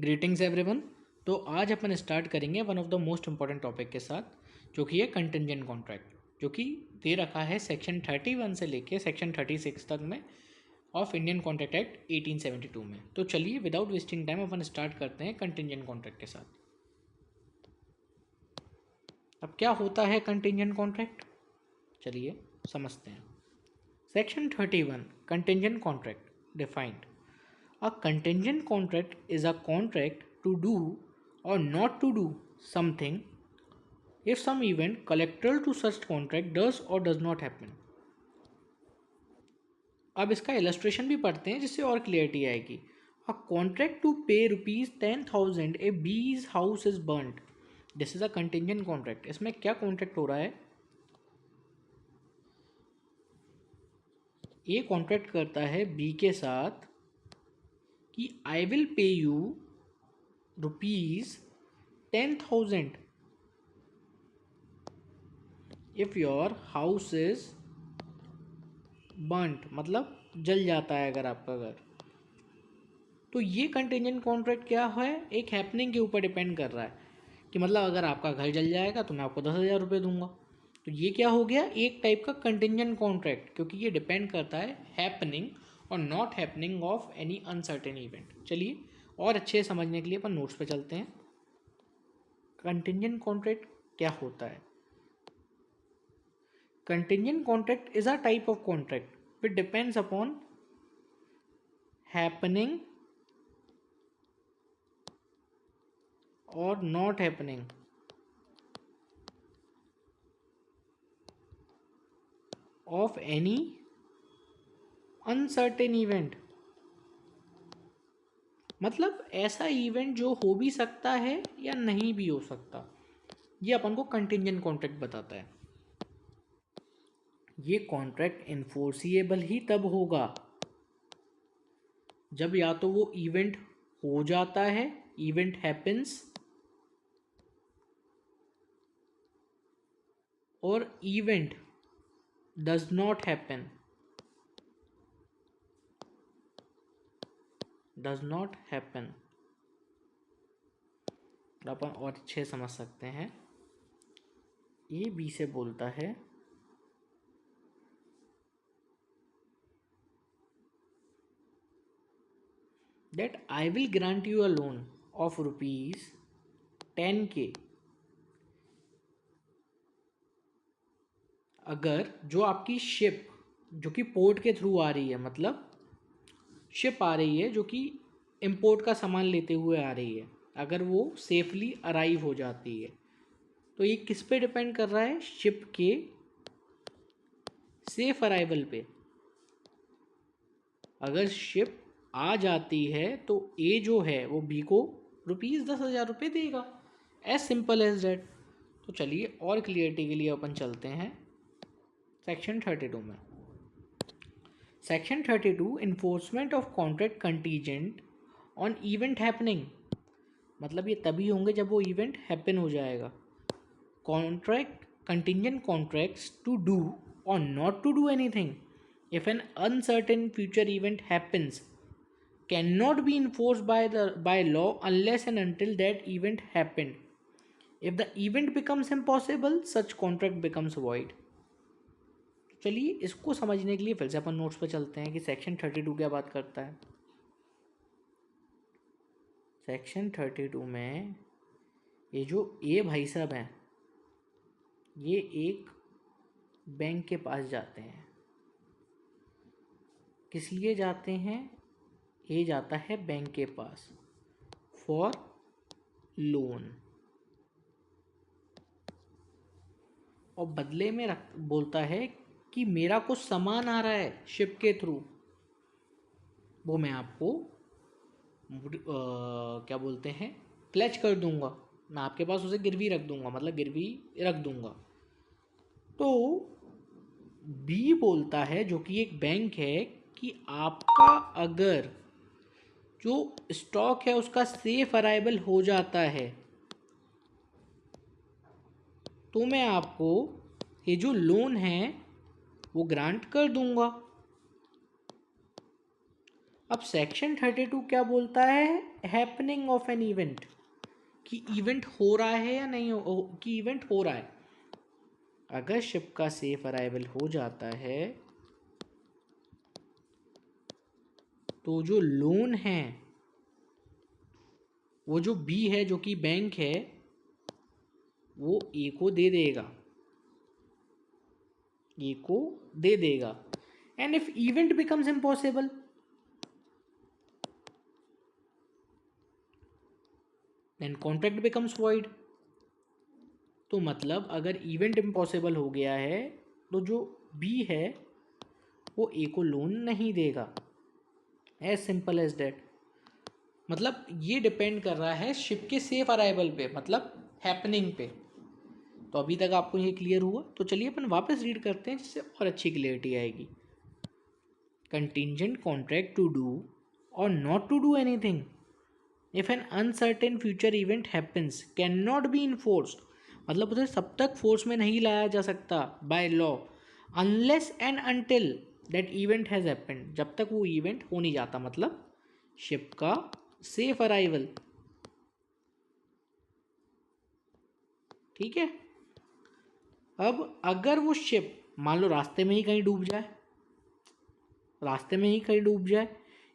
Greetings everyone. तो आज अपन start करेंगे one of the most important topic के साथ, जो कि है कंटिंजेंट कॉन्ट्रैक्ट, जो कि दे रखा है सेक्शन 31 से लेके सेक्शन 36 तक में ऑफ इंडियन कॉन्ट्रैक्ट एक्ट 1872 में। तो चलिए विदाउट वेस्टिंग टाइम अपन स्टार्ट करते हैं कंटिंजेंट कॉन्ट्रैक्ट के साथ। अब क्या होता है कंटिंजेंट कॉन्ट्रैक्ट, चलिए समझते हैं। Section 31 contingent contract defined: A contingent contract is a contract to do or not to do something if some event collateral to such contract does or does not happen. अब इसका illustration भी पढ़ते हैं जिससे और क्लियरिटी आएगी। A contract to pay rupees 10,000 if B's house is burnt. This is a contingent contract. इसमें क्या कॉन्ट्रैक्ट हो रहा है? ए कॉन्ट्रैक्ट करता है बी के साथ कि I will pay you ₹10,000 if your house is burnt, मतलब जल जाता है अगर आपका घर। तो ये कंटिंजेंट कॉन्ट्रैक्ट क्या है, एक हैपनिंग के ऊपर डिपेंड कर रहा है कि मतलब अगर आपका घर जल जाएगा तो मैं आपको 10,000 रुपये दूंगा। तो ये क्या हो गया, एक टाइप का कंटिंजेंट कॉन्ट्रैक्ट, क्योंकि ये डिपेंड करता है हैपनिंग और not happening of any uncertain event. चलिए और अच्छे समझने के लिए अपन नोट्स पे चलते हैं। कंटिंजेंट कॉन्ट्रैक्ट क्या होता है? Contingent contract is a type of contract which depends upon happening और not happening of any uncertain event. मतलब ऐसा इवेंट जो हो भी सकता है या नहीं भी हो सकता, ये अपन को कंटिंजेंट कॉन्ट्रैक्ट बताता है। ये कॉन्ट्रैक्ट इन्फोर्सिएबल ही तब होगा जब या तो वो इवेंट हो जाता है, इवेंट हैपेंस, और event does not happen, does not happen. अपन और अच्छे समझ सकते हैं। ए बी से बोलता है that I will grant you a loan of ₹10K अगर जो आपकी शिप जो कि पोर्ट के थ्रू आ रही है, मतलब शिप आ रही है जो कि इंपोर्ट का सामान लेते हुए आ रही है, अगर वो सेफली अराइव हो जाती है, तो ये किस पे डिपेंड कर रहा है? शिप के सेफ अराइवल पे। अगर शिप आ जाती है तो ए जो है वो बी को ₹10,000 देगा, एज सिंपल एज दैट। तो चलिए और क्लियरिटी के लिए अपन चलते हैं सेक्शन 32 में। Section 32 enforcement of contract contingent on event happening, मतलब ये तभी होंगे जब वो इवेंट हैपन हो जाएगा। Contract contingent contracts to do और not to do anything if an uncertain future event happens cannot be enforced by law unless and until that event happened. If the event becomes impossible, such contract becomes void. चलिए इसको समझने के लिए फिर से अपन notes पे चलते हैं कि सेक्शन 32 क्या बात करता है। सेक्शन 32 में ये जो ए भाई साहब हैं, ये एक बैंक के पास जाते हैं। किस लिए जाते हैं? ये जाता है बैंक के पास फॉर लोन, और बदले में बोलता है कि मेरा कुछ सामान आ रहा है शिप के थ्रू, वो मैं आपको क्या बोलते हैं, प्लेज कर दूंगा, मैं आपके पास उसे गिरवी रख दूंगा, मतलब गिरवी रख दूंगा। तो बी बोलता है, जो कि एक बैंक है, कि आपका अगर जो स्टॉक है उसका सेफ अराइवल हो जाता है तो मैं आपको ये जो लोन है वो ग्रांट कर दूंगा। अब सेक्शन 32 क्या बोलता है? हैपनिंग ऑफ एन इवेंट, कि इवेंट हो रहा है या नहीं कि इवेंट हो रहा है। अगर शिप का सेफ अराइवल हो जाता है तो जो लोन है वो जो बी है, जो कि बैंक है, वो ए को दे देगा, ए को दे देगा। And if event becomes impossible, then contract becomes void. तो मतलब अगर इवेंट इम्पॉसिबल हो गया है तो जो बी है वो ए को लोन नहीं देगा। As simple as that. मतलब ये डिपेंड कर रहा है शिप के सेफ अराइवल पे, मतलब हैपनिंग पे। तो अभी तक आपको ये क्लियर हुआ? तो चलिए अपन वापस रीड करते हैं जिससे और अच्छी क्लियरिटी आएगी। कंटिंजेंट कॉन्ट्रैक्ट टू डू और not to do anything if an uncertain future event happens can not be enforced. मतलब उसे तब तक फोर्स में नहीं लाया जा सकता by law unless and until that event has happened, जब तक वो इवेंट हो नहीं जाता, मतलब शिप का सेफ अराइवल। ठीक है। अब अगर वो शिप मान लो रास्ते में ही कहीं डूब जाए, रास्ते में ही कहीं डूब जाए,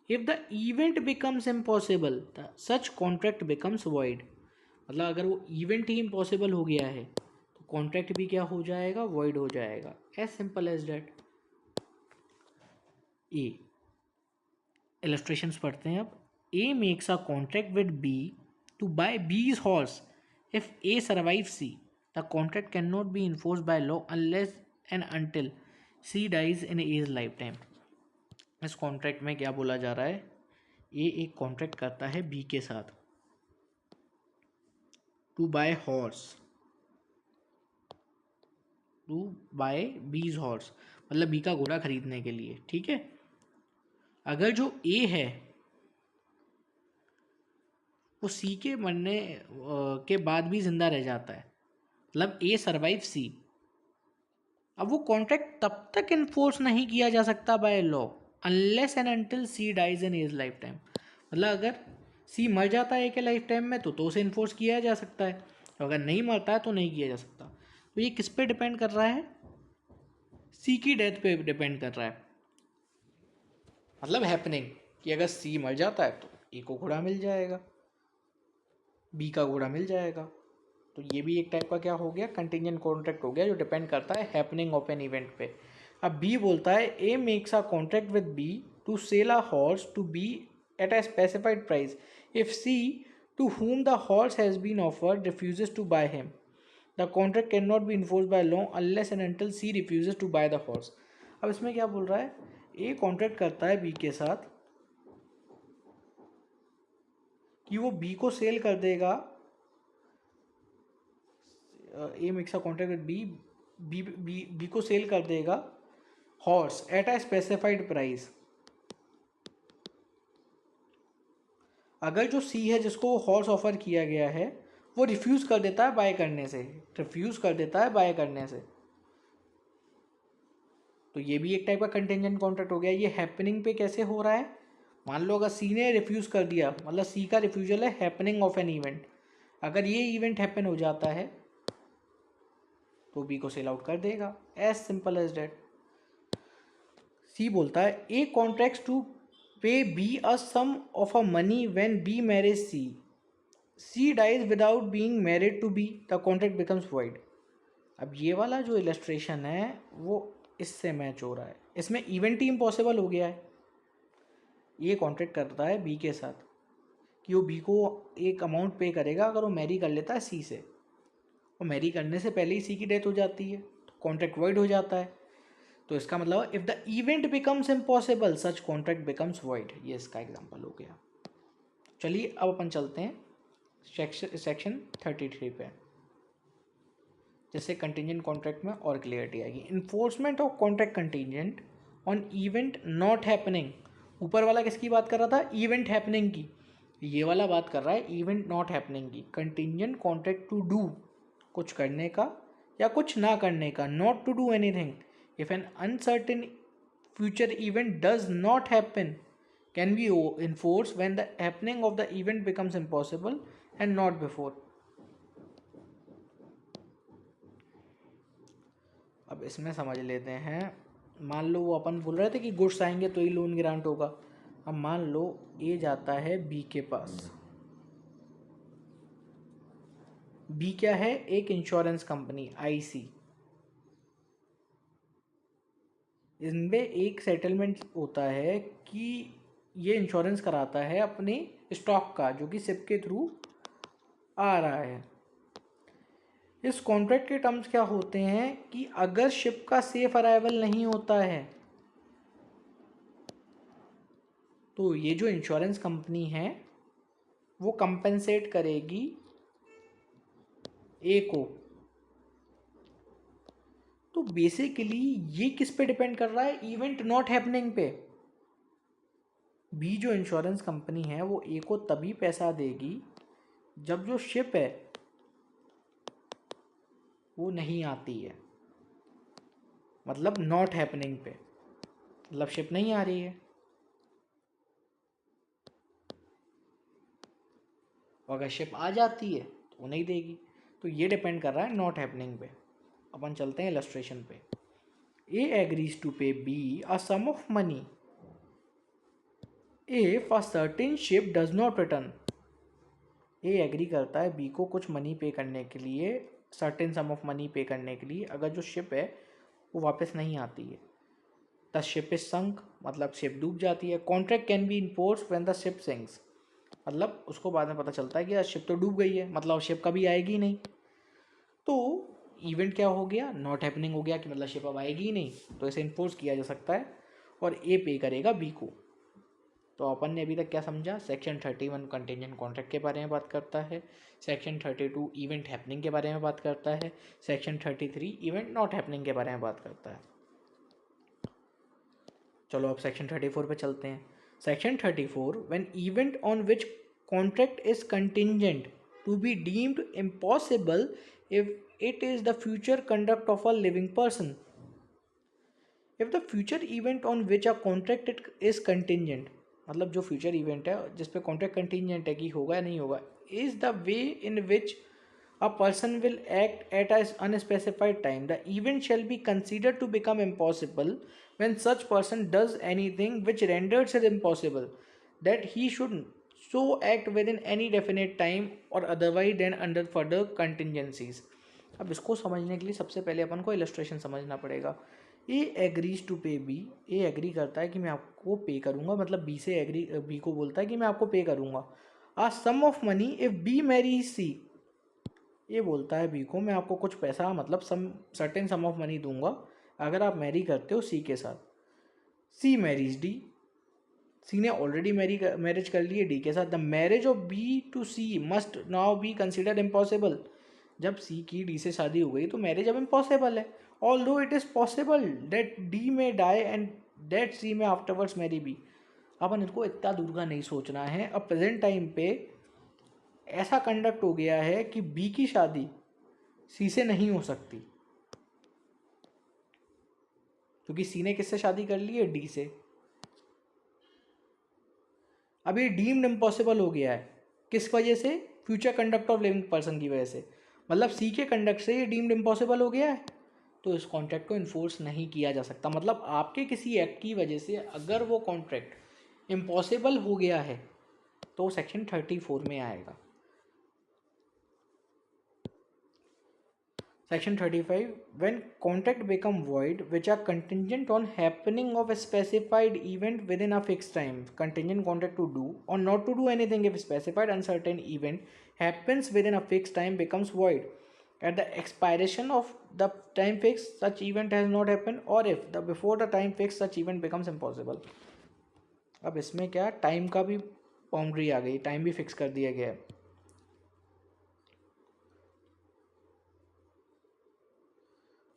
if the event becomes impossible such contract becomes void. मतलब अगर वो इवेंट ही इम्पॉसिबल हो गया है तो कॉन्ट्रैक्ट भी क्या हो जाएगा? वॉइड हो जाएगा। As simple as that. A illustrations पढ़ते हैं अब। A makes a contract with B to buy B's horse if A survive C, the contract can not be enforce by law unless and until C dies in his life time. इस contract में क्या बोला जा रहा है? ए एक contract करता है बी के साथ to buy horse, to buy B's horse, मतलब बी का घोड़ा खरीदने के लिए। ठीक है। अगर जो ए है वो सी के मरने के बाद भी जिंदा रह जाता है, मतलब ए सर्वाइव सी, अब वो कॉन्ट्रैक्ट तब तक इन्फोर्स नहीं किया जा सकता by law unless and until C dies in his life time. मतलब अगर सी मर जाता है ए के लाइफ टाइम में तो उसे इन्फोर्स किया जा सकता है, तो अगर नहीं मरता है तो नहीं किया जा सकता। तो ये किस पे डिपेंड कर रहा है? सी की डेथ पे डिपेंड कर रहा है। मतलब हैपनिंग कि अगर सी मर जाता है तो ए को घोड़ा मिल जाएगा, बी का घोड़ा मिल जाएगा। तो ये भी एक टाइप का क्या हो गया? कंटिंजेंट कॉन्ट्रैक्ट हो गया, जो डिपेंड करता है हैपनिंग ऑफ एन इवेंट पे। अब बी बोलता है A makes a contract with B to sell a horse to B at a specified price if C to whom the horse has been offered refuses to buy him, the contract cannot be enforced by law unless and until C refuses to buy the horse। अब इसमें क्या बोल रहा है? A contract करता है B के साथ कि वो बी को सेल कर देगा। A makes a contract with B, B को सेल कर देगा horse at a specified price. अगर जो सी है जिसको हॉर्स ऑफर किया गया है वो रिफ्यूज़ कर देता है बाय करने से, रिफ्यूज़ कर देता है बाय करने से, तो ये भी एक टाइप का कंटिंजेंट कॉन्ट्रैक्ट हो गया। ये हैपनिंग पे कैसे हो रहा है? मान लो अगर सी ने रिफ्यूज़ कर दिया, मतलब सी का रिफ्यूजल है हैपनिंग ऑफ एन इवेंट। अगर ये इवेंट हैपन हो जाता है तो बी को सेल आउट कर देगा। As simple as that. C बोलता है A contracts to pay B a sum of a money when B marriage C, C dies without being married to B, the contract becomes void. अब ये वाला जो illustration है वो इससे match हो रहा है। इसमें इवेंट ही इम्पॉसिबल हो गया है। ये कॉन्ट्रैक्ट करता है बी के साथ कि वो बी को एक अमाउंट पे करेगा अगर वो मैरी कर लेता है सी से, और मैरी करने से पहले ही सी की डेथ हो जाती है तो कॉन्ट्रैक्ट वॉइड हो जाता है। तो इसका मतलब if the event becomes impossible such contract becomes void. ये इसका एग्जाम्पल हो गया। चलिए अब अपन चलते हैं सेक्शन 33 पे, जैसे कंटिंजेंट कॉन्ट्रैक्ट में और क्लियरिटी आएगी। Enforcement of contract contingent on event not happening. ऊपर वाला किसकी बात कर रहा था? इवेंट हैपनिंग की। ये वाला बात कर रहा है इवेंट नॉट हैपनिंग की। कंटिंजेंट कॉन्ट्रैक्ट टू डू, कुछ करने का या कुछ ना करने का, not to do anything if an uncertain future event does not happen can be enforced when the happening of the event becomes impossible and not before. अब इसमें समझ लेते हैं। मान लो वो अपन बोल रहे थे कि गुड्स आएंगे तो ही लोन ग्रांट होगा। अब मान लो ए जाता है बी के पास। बी क्या है? एक इंश्योरेंस कंपनी आईसी। इनमें एक सेटलमेंट होता है कि ये इंश्योरेंस कराता है अपने स्टॉक का, जो कि शिप के थ्रू आ रहा है। इस कॉन्ट्रैक्ट के टर्म्स क्या होते हैं कि अगर शिप का सेफ अराइवल नहीं होता है तो ये जो इंश्योरेंस कंपनी है वो कंपेंसेट करेगी ए को। तो बेसिकली ये किस पे डिपेंड कर रहा है? इवेंट नॉट हैपनिंग पे। बी जो इंश्योरेंस कंपनी है वो ए को तभी पैसा देगी जब जो शिप है वो नहीं आती है, मतलब नॉट हैपनिंग पे, मतलब शिप नहीं आ रही है। और अगर शिप आ जाती है तो वो नहीं देगी। तो ये डिपेंड कर रहा है नॉट हैपनिंग पे। अपन चलते हैं इलस्ट्रेशन पे। A agrees to pay B a sum of money if a certain ship does not return. A agree करता है बी को कुछ मनी पे करने के लिए, सर्टेन सम ऑफ मनी पे करने के लिए, अगर जो शिप है वो वापस नहीं आती है। द शिप इज संक, मतलब शिप डूब जाती है। Contract can be enforce when the ship sinks, मतलब उसको बाद में पता चलता है कि यार शिप तो डूब गई है, मतलब शिप कभी आएगी नहीं। तो इवेंट क्या हो गया? नॉट हैपनिंग हो गया कि मतलब शिप अब आएगी ही नहीं। तो इसे इन्फोर्स किया जा सकता है और ए पे करेगा बी को। तो अपन ने अभी तक क्या समझा? सेक्शन 31 कंटिजेंट कॉन्ट्रैक्ट के बारे में बात करता है। सेक्शन 32 इवेंट हैपनिंग के बारे में बात करता है। सेक्शन 33 इवेंट नॉट हैपनिंग के बारे में बात करता है। चलो अब सेक्शन 34 पे चलते हैं। Section 34, when event on which contract is contingent to be deemed impossible if it is the future conduct of a living person. If the future event on which a contract is contingent, मतलब जो future event है जिस पे contract contingent है कि होगा या नहीं होगा, is the way in which a person will act at an unspecified time, the event shall be considered to become impossible when such person does anything which renders it impossible that he should so act within any definite time or otherwise than under further contingencies. अब इसको समझने के लिए सबसे पहले अपन को illustration समझना पड़ेगा। ए agrees to pay B, A agree करता है कि मैं आपको पे करूँगा, मतलब बी से एग्री, बी को बोलता है कि मैं आपको पे करूँगा। A sum of money if B marry C, ये बोलता है बी को मैं आपको कुछ पैसा, मतलब सर्टेन सम ऑफ मनी दूंगा अगर आप मैरी करते हो सी के साथ। सी मैरीज डी, सी ने ऑलरेडी मैरिज कर ली है डी के साथ। The marriage of B to C must now be considered impossible. जब सी की डी से शादी हो गई तो मैरिज अब इम्पॉसिबल है। Although it is possible that D में डाई एंड दैट सी में आफ्टरवर्ड्स मैरी बी। अपन इनको इतना दूर का नहीं सोचना है। अब प्रेजेंट टाइम पे ऐसा कंडक्ट हो गया है कि बी की शादी सी से नहीं हो सकती, क्योंकि सी ने किससे शादी कर ली है? डी से। अब ये डीम्ड इम्पॉसिबल हो गया है, किस वजह से? Future conduct of living person की वजह से, मतलब सी के कंडक्ट से ये डीम्ड इम्पॉसिबल हो गया है। तो इस कॉन्ट्रैक्ट को इन्फोर्स नहीं किया जा सकता। मतलब आपके किसी एक्ट की वजह से अगर वो कॉन्ट्रैक्ट इम्पॉसिबल हो गया है तो सेक्शन 34 में आएगा। Section 35, when contract become void which are contingent on happening of a specified event within a fixed time, contingent contract to do or not to do anything if specified uncertain event happens within a fixed time becomes void. At the expiration of the time fixed such event has not happened, or if the before the time fixed such event becomes impossible. अब इसमें क्या time का भी boundary आ गई, time भी fix कर दिया गया है।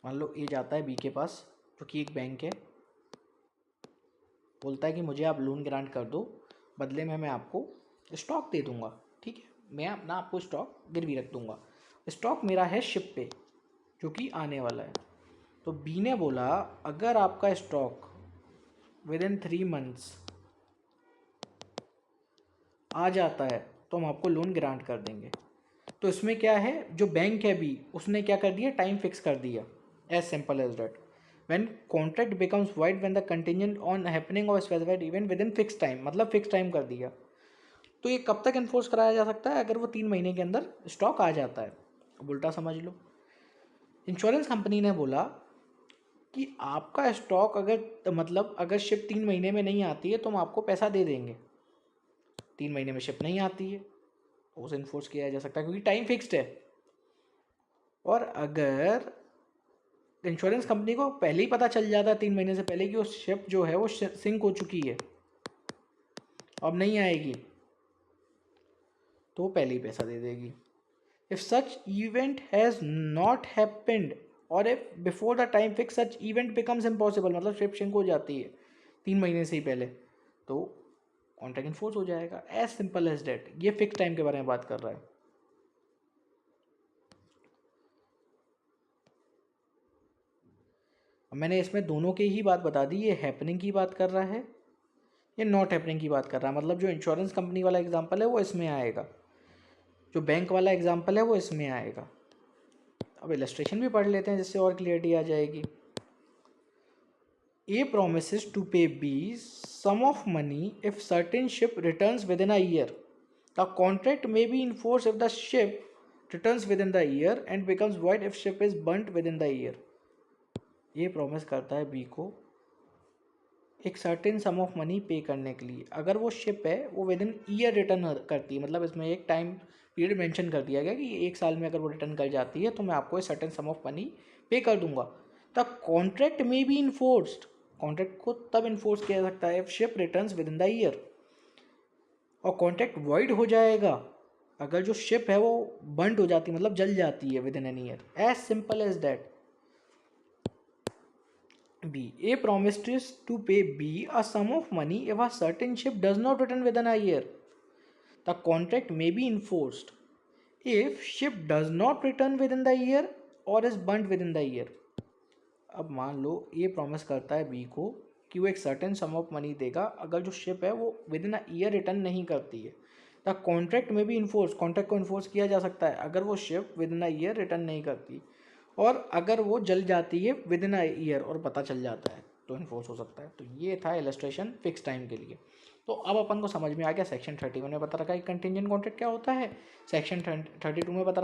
मान लो ए जाता है बी के पास जो कि एक बैंक है, बोलता है कि मुझे आप लोन ग्रांट कर दो, बदले में मैं आपको स्टॉक दे दूंगा। ठीक है, मैं अपना आपको स्टॉक गिरवी रख दूंगा। स्टॉक मेरा है शिप पे जो कि आने वाला है। तो बी ने बोला अगर आपका स्टॉक विद इन 3 months आ जाता है तो हम आपको लोन ग्रांट कर देंगे। तो इसमें क्या है, जो बैंक है भी उसने क्या कर दिया, टाइम फिक्स कर दिया, as simple as that. When contract becomes void when the contingent on happening of specified event within fixed time, मतलब फिक्स टाइम कर दिया। तो ये कब तक इन्फोर्स कराया जा सकता है, अगर वो 3 महीने के अंदर स्टॉक आ जाता है। अब उल्टा समझ लो, इंश्योरेंस कंपनी ने बोला कि आपका स्टॉक अगर मतलब अगर शिप 3 महीने में नहीं आती है तो हम आपको पैसा दे देंगे। 3 महीने में शिप नहीं आती है तो उसे इन्फोर्स किया जा सकता है क्योंकि टाइम फिक्स्ड है। और अगर इंश्योरेंस कंपनी को पहले ही पता चल जाता है 3 महीने से पहले कि वो शिप जो है वो सिंक हो चुकी है, अब नहीं आएगी, तो पहले ही पैसा दे देगी। If such event has not happened और if before the time fix such event becomes impossible, मतलब शिप सिंक हो जाती है 3 महीने से ही पहले, तो कॉन्ट्रैक्ट इन्फोर्स हो जाएगा, एज सिंपल एज डेट। ये फिक्स टाइम के बारे में बात कर रहा है। अब मैंने इसमें दोनों की ही बात बता दी, ये हैपनिंग की बात कर रहा है, ये नॉट हैपनिंग की बात कर रहा है। मतलब जो इंश्योरेंस कंपनी वाला एग्जांपल है वो इसमें आएगा, जो बैंक वाला एग्जांपल है वो इसमें आएगा। अब इलस्ट्रेशन भी पढ़ लेते हैं जिससे और क्लियरिटी आ जाएगी। A promises to pay B sum of money if certain ship returns within a year. The contract may be enforced if the ship returns within the year and becomes void if ship is burnt within the year. ये promise करता है B को एक certain some of money पे करने के लिए, अगर वो शिप है वो विद इन ईयर रिटर्न करती है, मतलब इसमें एक टाइम पीरियड मेंशन कर दिया गया कि 1 साल में अगर वो रिटर्न कर जाती है तो मैं आपको एक सर्टेन सम ऑफ मनी पे कर दूंगा। द कॉन्ट्रैक्ट में बी इन्फोर्स्ड, कॉन्ट्रैक्ट को तब इन्फोर्स किया जा सकता है if ship returns with in the year, और कॉन्ट्रैक्ट वॉइड हो जाएगा अगर जो शिप है वो बर्न्ड हो जाती है, मतलब जल जाती है within an year, as simple as that. B. A promises to pay B a sum of money if a certain ship does not return within a year. The contract may be enforced if ship does not return within the year or is burnt within the year. अब मान लो ये promise करता है B को कि वो एक certain some of money देगा अगर जो शिप है वो with in a year return नहीं करती है। द कॉन्ट्रैक्ट में भी इन्फोर्स, कॉन्ट्रैक्ट को इन्फोर्स किया जा सकता है अगर वो ship with in a year return नहीं करती, और अगर वो जल जाती है विद इन अ ईयर और पता चल जाता है तो इन्फोर्स हो सकता है। तो ये था इलस्ट्रेशन फिक्स टाइम के लिए। तो अब अपन को समझ में आ गया सेक्शन 31 में बता रखा है कंटिजेंट कॉन्ट्रैक्ट क्या होता है, सेक्शन 32 में बता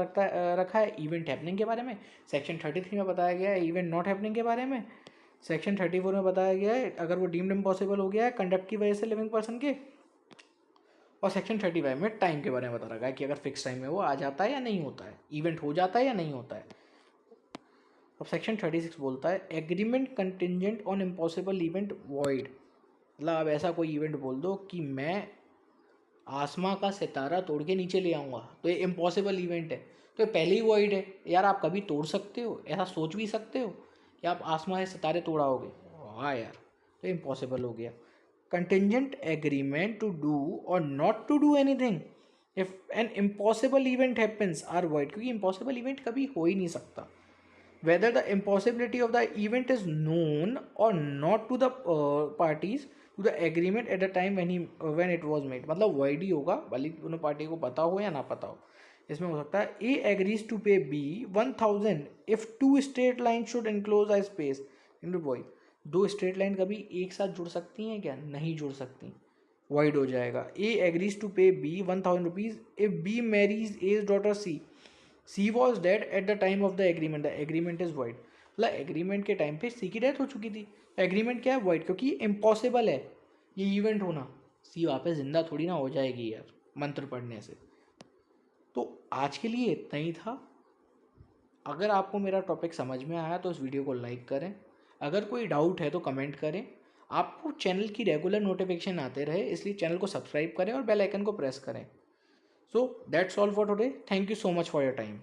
रखा है इवेंट हैपनिंग के बारे में, सेक्शन 33 में बताया गया है इवेंट नॉट हैपनिंग के बारे में, सेक्शन 34 में बताया गया है अगर वो डीम्ड इम्पॉसिबल हो गया है कंडक्ट की वजह से लिविंग पर्सन के, और सेक्शन 35 में टाइम के बारे में बता रखा है कि अगर फिक्स टाइम में वो आ जाता है या नहीं होता है, इवेंट हो जाता है या नहीं होता है। अब सेक्शन 36 बोलता है agreement contingent on impossible event void, मतलब अब ऐसा कोई इवेंट बोल दो कि मैं आसमां का सितारा तोड़ के नीचे ले आऊँगा, तो ये इम्पॉसिबल इवेंट है, तो ये पहले ही वॉइड है। यार आप कभी तोड़ सकते हो, ऐसा सोच भी सकते हो कि आप आसमां से सितारे तोड़ाओगे, हाँ यार, तो इम्पॉसिबल हो गया। कंटिजेंट एग्रीमेंट टू डू और not to do anything if an impossible event happens are void, क्योंकि इम्पॉसिबल इवेंट कभी हो ही नहीं सकता। Whether the impossibility of the event is known or not to the parties to the agreement at the time when it was made, मतलब void ही होगा भले दोनों party को पता हो या ना पता हो। इसमें हो सकता है A agrees to pay B 1000 if two straight lines should enclose a space into void, दो स्ट्रेट लाइन कभी एक साथ जुड़ सकती हैं क्या, नहीं जुड़ सकती, void हो जाएगा। A agrees to pay B 1000 rupees if B marries A's daughter C, C was dead at the time of the agreement, the agreement is void, मतलब एग्रीमेंट के टाइम पे सी की डेथ हो चुकी थी, एग्रीमेंट क्या है वाइड, क्योंकि इम्पॉसिबल है ये इवेंट होना, सी वापस जिंदा थोड़ी ना हो जाएगी यार मंत्र पढ़ने से। तो आज के लिए इतना ही था। अगर आपको मेरा टॉपिक समझ में आया तो इस वीडियो को लाइक करें, अगर कोई डाउट है तो कमेंट करें। आपको चैनल की रेगुलर नोटिफिकेशन आते रहे इसलिए चैनल को सब्सक्राइब करें और बेल आइकन को प्रेस करें। So that's all for today, thank you so much for your time.